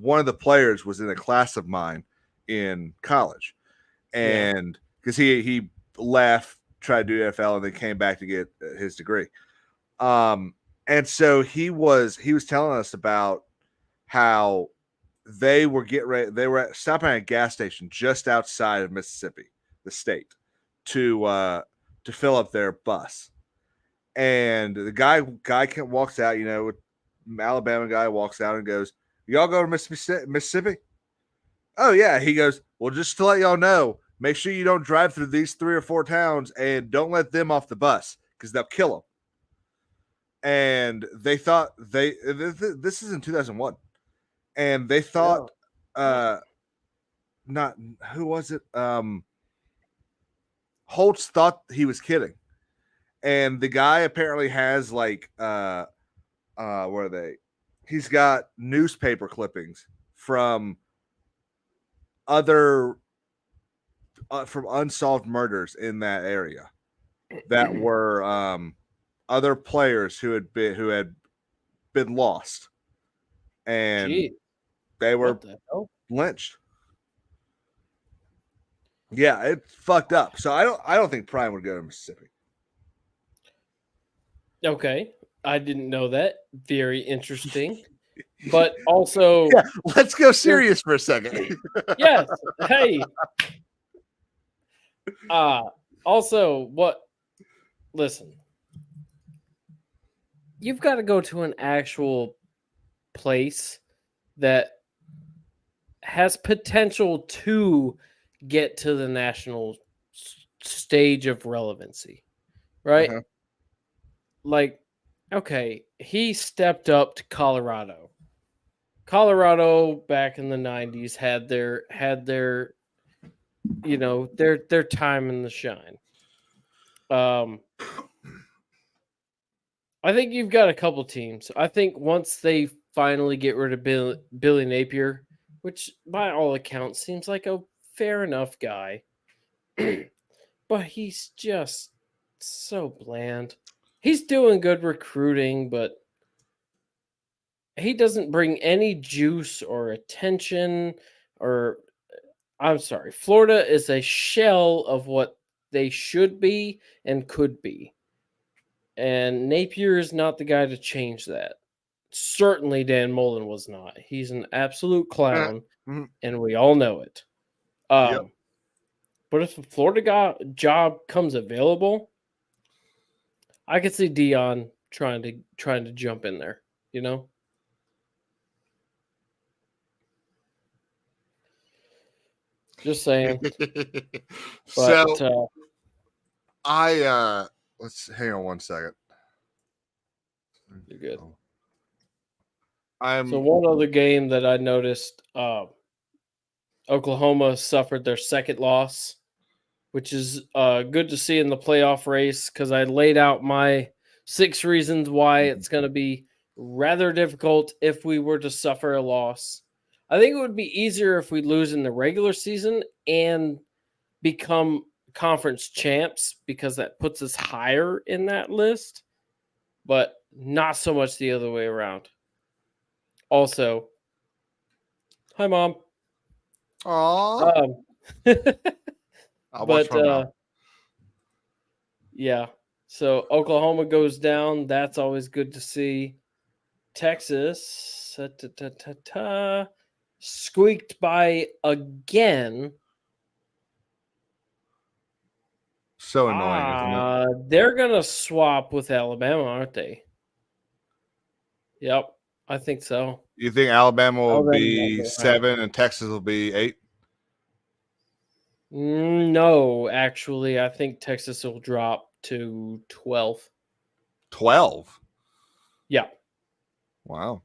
one of the players was in a class of mine in college, and because he left, tried to do NFL, and then came back to get his degree. And so he was telling us about how they were getting ready. They were stopping at a gas station just outside of Mississippi, the state, to fill up their bus. And the guy walks out, Alabama guy walks out and goes, "Y'all go to Mississippi?" "Oh yeah." He goes, "Well, just to let y'all know, make sure you don't drive through these 3 or 4 towns and don't let them off the bus because they'll kill them." And they thought this is in 2001, and they thought, not who was it? Holtz thought he was kidding, and the guy apparently has like where are they? He's got newspaper clippings from other from unsolved murders in that area that were other players who had been lost, and Gee, they were what the hell? lynched. Yeah, it's fucked up. So I don't think Prime would go to Mississippi. Okay, I didn't know that. Very interesting. But also, Yeah, let's go serious for a second. yes. Hey. Also, what? Listen, you've got to go to an actual place that has potential to get to the national stage of relevancy, right? Uh-huh. Like, okay, he stepped up to Colorado. Colorado back in the 90s had their their time in the shine. I think you've got a couple teams. I think once they finally get rid of Billy Napier, which by all accounts seems like a fair enough guy, but he's just so bland. He's doing good recruiting, but he doesn't bring any juice or attention I'm sorry. Florida is a shell of what they should be and could be. And Napier is not the guy to change that. Certainly Dan Mullen was not. He's an absolute clown, and we all know it. But if a Florida job comes available, I could see Dion trying to jump in there, you know? Just saying. So let's hang on one second. You're good. So one other game that I noticed, Oklahoma suffered their second loss, which is good to see in the playoff race because I laid out my 6 reasons why it's going to be rather difficult if we were to suffer a loss. I think it would be easier if we lose in the regular season and become conference champs because that puts us higher in that list, but not so much the other way around. Also, hi, Mom. I'll watch my mouth. Yeah. So Oklahoma goes down. That's always good to see. Texas squeaked by again. So annoying, isn't it? They're gonna swap with Alabama, aren't they? Yep, I think so. You think Alabama will be 7 and Texas will be 8? No, actually, I think Texas will drop to 12. 12. Yeah. Wow.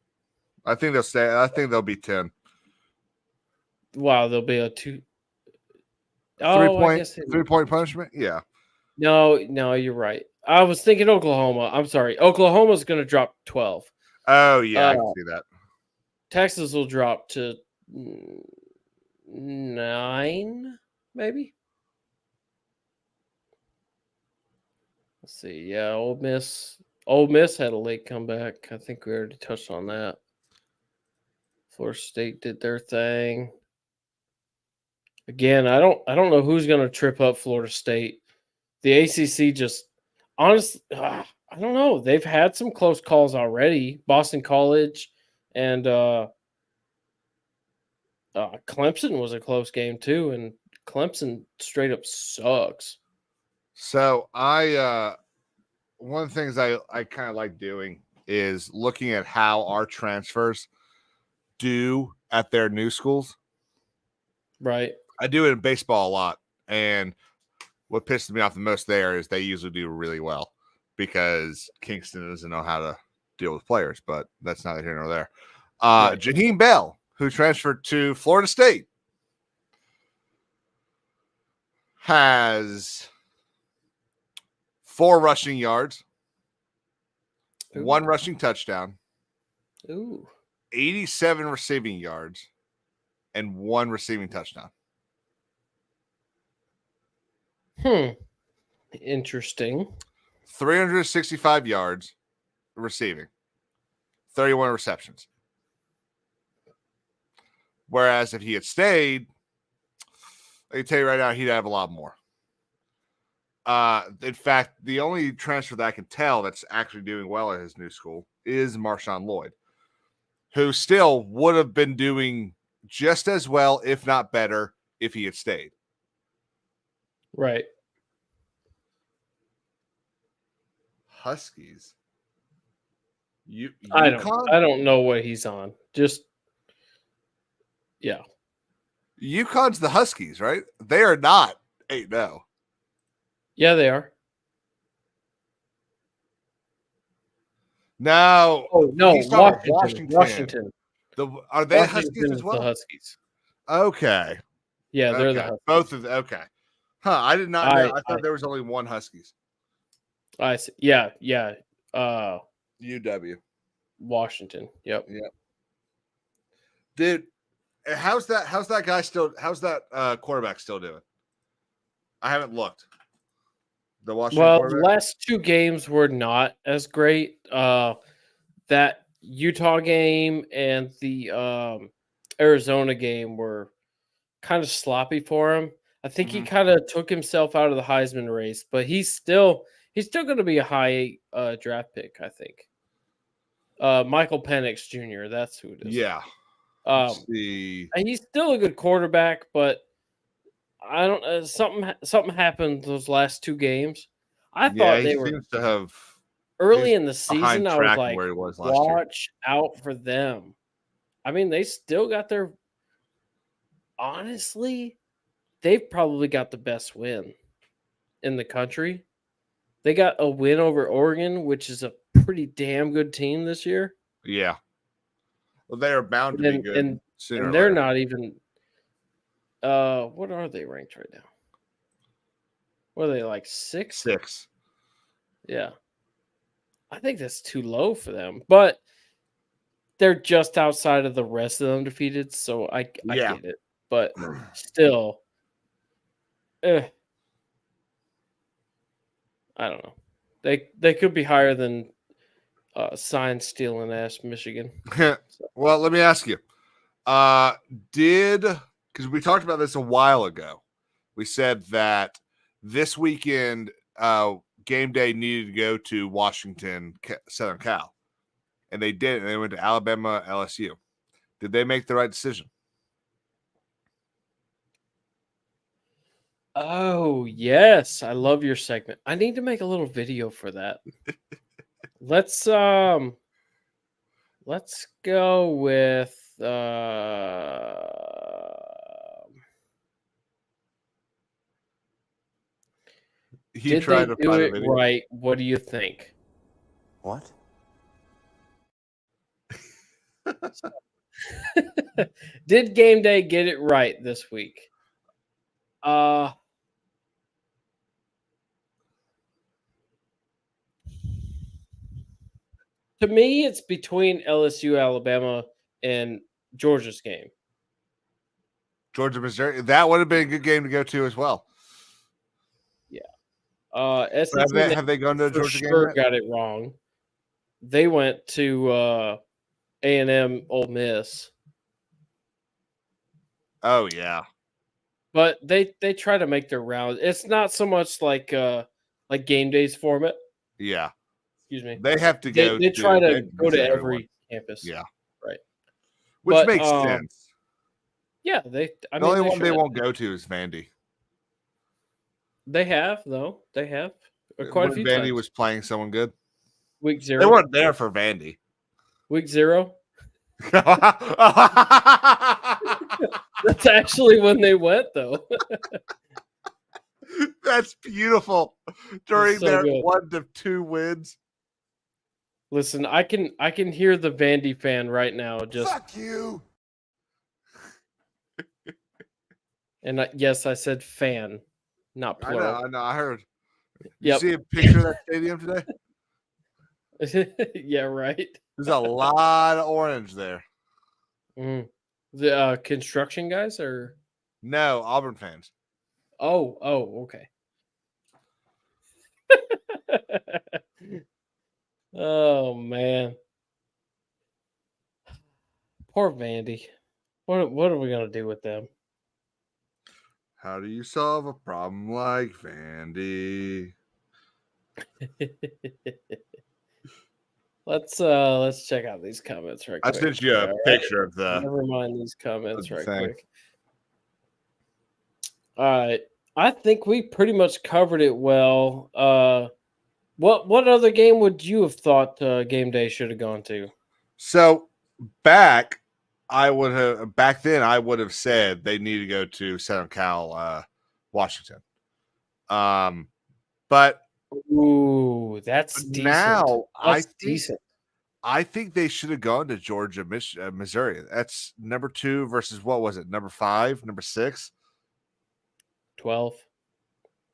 I think they'll stay. I think they'll be 10. Wow, there'll be a 2. Three Oh, I point, guess it 3-point punishment. Yeah. No, you're right. I was thinking Oklahoma. I'm sorry. Oklahoma's going to drop 12. Oh yeah, I can Uh, see that. Texas will drop to 9, maybe. Let's see. Yeah, Ole Miss. Ole Miss had a late comeback. I think we already touched on that. Florida State did their thing. Again, I don't know who's going to trip up Florida State. The ACC just honestly, I don't know. They've had some close calls already. Boston College and Clemson was a close game too, and Clemson straight up sucks. So one of the things I kind of like doing is looking at how our transfers do at their new schools. Right. I do it in baseball a lot, and what pisses me off the most there is they usually do really well because Kingston doesn't know how to deal with players, but that's neither here nor there. Right. Jaheim Bell, who transferred to Florida State, has 4 rushing yards, Ooh. 1 rushing touchdown, Ooh. 87 receiving yards, and 1 receiving touchdown. Interesting. 365 yards receiving, 31 receptions. Whereas if he had stayed, I can tell you right now, he'd have a lot more. In fact, the only transfer that I can tell that's actually doing well at his new school is Marshawn Lloyd, who still would have been doing just as well, if not better, if he had stayed. Right. Huskies. I don't know what he's on. Just yeah. UConn's the Huskies, right? They are not 8-0. Yeah, they are. No. Oh no, he's talking about Washington. Are they Washington Huskies as is well? the Huskies. Okay. Yeah, they're the Okay. Huskies. Both of them. Okay. Huh. I did not know. I thought there was only one Huskies. I see. Yeah. UW. Washington. Yep. Dude, how's that guy still? How's that quarterback still doing? I haven't looked. The Washington Well, the quarterback? last 2 games were not as great. That Utah game and the Arizona game were kind of sloppy for him. I think he kind of took himself out of the Heisman race, but he's still going to be a high draft pick, I think. Michael Penix Jr. That's who it is. Yeah. And he's still a good quarterback, but I don't. Something happened those last 2 games. I thought they were seems to have early in the season. I was track like, where he was last year. watch out for them. I mean, they still got their. Honestly, they've probably got the best win in the country. They got a win over Oregon, which is a pretty damn good team this year. Yeah. Well, they are bound to be good. And they're not even. What are they ranked right now? What are they, like 6? 6. Yeah. I think that's too low for them, but they're just outside of the rest of the undefeated, so I get it. But still, I don't know. They could be higher than sign stealing ass Michigan. Well, let me ask you. Because we talked about this a while ago. We said that this weekend game day needed to go to Washington, Southern Cal. And they did. And they went to Alabama, LSU. Did they make the right decision? Oh, yes. I love your segment. I need to make a little video for that. Let's go with He Did tried they to do find a it video. right? What do you think? What? Did Game Day get it right this week? To me, it's between LSU, Alabama, and Georgia's game. Georgia, Missouri. That would have been a good game to go to as well. SEC Have they gone to a for Georgia sure game yet? got it wrong. They went to A&M Ole Miss, Oh yeah. but they try to make their rounds. It's not so much like Game Day's format. Yeah. Excuse me. They have to go. They try they to have go to visit every everyone. campus. Yeah. Right. Which But, makes sense. Yeah, The only one they won't go to is Vandy. They have though. They have quite a few Vandy times. was playing someone good. Week They 0. weren't there for Vandy. Week 0. That's That's actually when they went though. beautiful. During so their good. 1 to 2 wins. Listen, I can hear the Vandy fan right now. Just Fuck you. and yes, I said fan, not plural. I know. I heard. Yep. You see a picture of that stadium today? Yeah, right. There's a lot of orange there. The construction guys or No, Auburn fans. oh, okay. Oh man. Poor Vandy. What are we gonna do with them? How do you solve a problem like Vandy? Let's check out these comments right I quick. sent you a picture of the. Never mind these comments the right thing. quick. All right. I think we pretty much covered it well. What other game would you have thought Game Day should have gone to? So back then I would have said they need to go to Southern Cal, Washington. But Ooh, that's decent. now That's decent. I think they should have gone to Georgia, Missouri. That's number 2 versus what was it? Number 5, number 6. 12.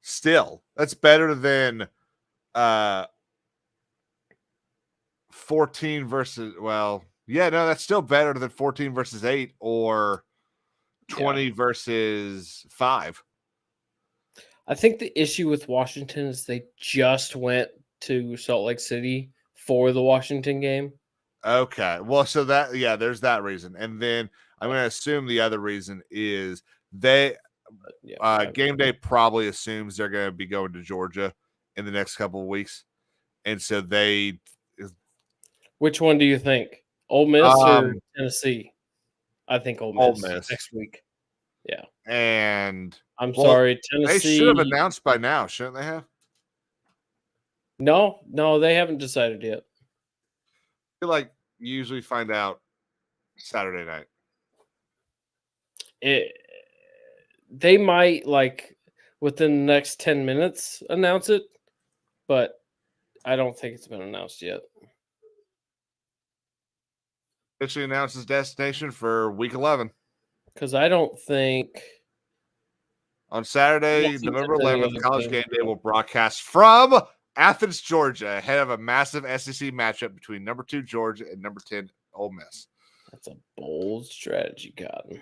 Still, that's better than 14 versus that's still better than 14 versus 8 or 20 versus 5. I think the issue with Washington is they just went to Salt Lake City for the Washington game. Okay. Well, so there's that reason. And then I'm going to assume the other reason is Game Day probably assumes they're going to be going to Georgia in the next couple of weeks. And so Which one do you think? Ole Miss or Tennessee? I think Ole Miss, next week. Yeah. And I'm sorry, Tennessee. They should have announced by now, shouldn't they have? No, they haven't decided yet. I feel like you usually find out Saturday night. They might within the next 10 minutes announce it, but I don't think it's been announced yet. Officially announces destination for week 11. Because I don't think on Saturday, November 11th, College Game Day will broadcast from Athens, Georgia, ahead of a massive SEC matchup between number 2 Georgia and number 10 Ole Miss. That's a bold strategy, Cotton.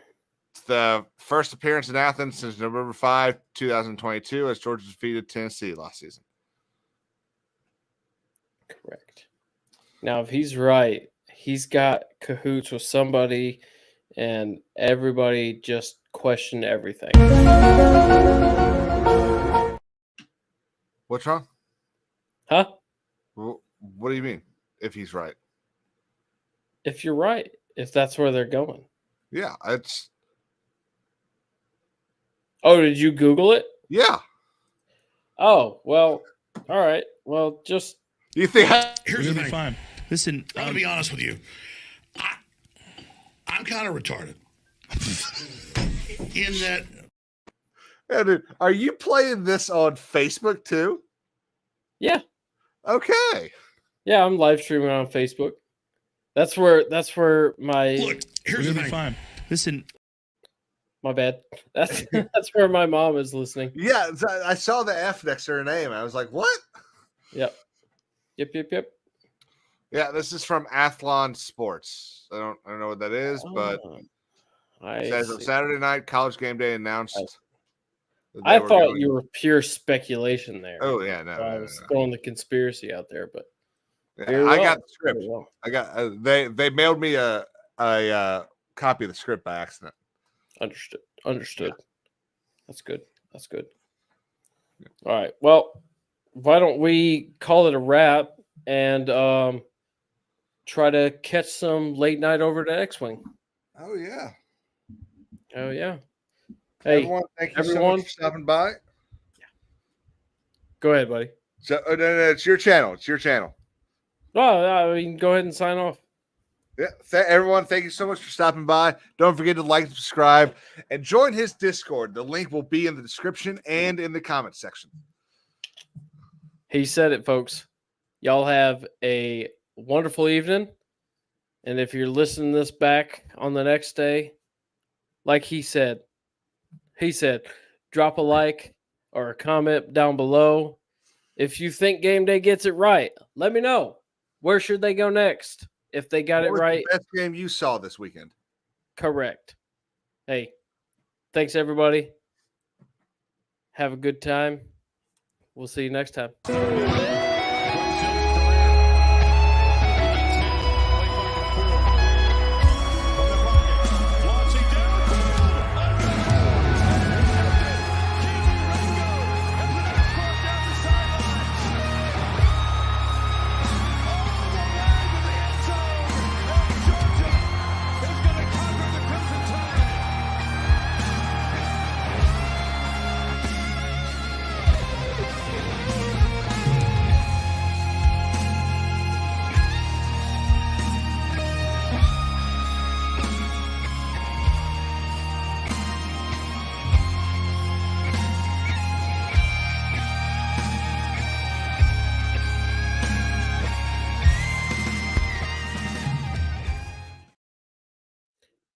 It's the first appearance in Athens since November 5, 2022, as Georgia defeated Tennessee last season. Correct. Now, if he's right, he's got cahoots with somebody, and everybody just questioned everything. What's wrong? Huh? What do you mean, if he's right? If you're right, if that's where they're going. Yeah, it's... Oh, did you Google it? Yeah. Oh, well, all right. Well, just... You think... Here's the thing. Fine. Listen, I'm going to be honest with you. I'm kind of retarded. In that... Yeah, dude, are you playing this on Facebook too? Yeah. Okay. Yeah, I'm live streaming on Facebook. That's where my Look, here's the thing. Fine. Listen, my bad. That's where my mom is listening. Yeah, I saw the F next to her name. I was like, what? Yep. Yep. Yeah, this is from Athlon Sports. I don't know what that is, but it says on Saturday night, College Game Day announced. I thought you were pure speculation there. Oh yeah, no. I was throwing the conspiracy out there, but yeah, I got the script. I got they mailed me a copy of the script by accident. Understood. Yeah. That's good. All right. Well, why don't we call it a wrap and try to catch some late night over to X-Wing? Oh yeah. Hey, everyone, thank you so much for stopping by. Go ahead, buddy. So, no, it's your channel. It's your channel. Oh, I mean, go ahead and sign off. Yeah, everyone, thank you so much for stopping by. Don't forget to like and subscribe and join his Discord. The link will be in the description and in the comment section. He said it, folks. Y'all have a wonderful evening. And if you're listening this back on the next day, like he said, drop a like or a comment down below. If you think Game Day gets it right, let me know. Where should they go next? If they got it right. The best game you saw this weekend. Correct. Hey, thanks everybody. Have a good time. We'll see you next time.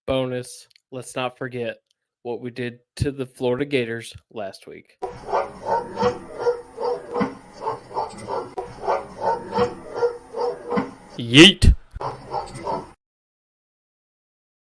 Bonus, let's not forget what we did to the Florida Gators last week. Yeet.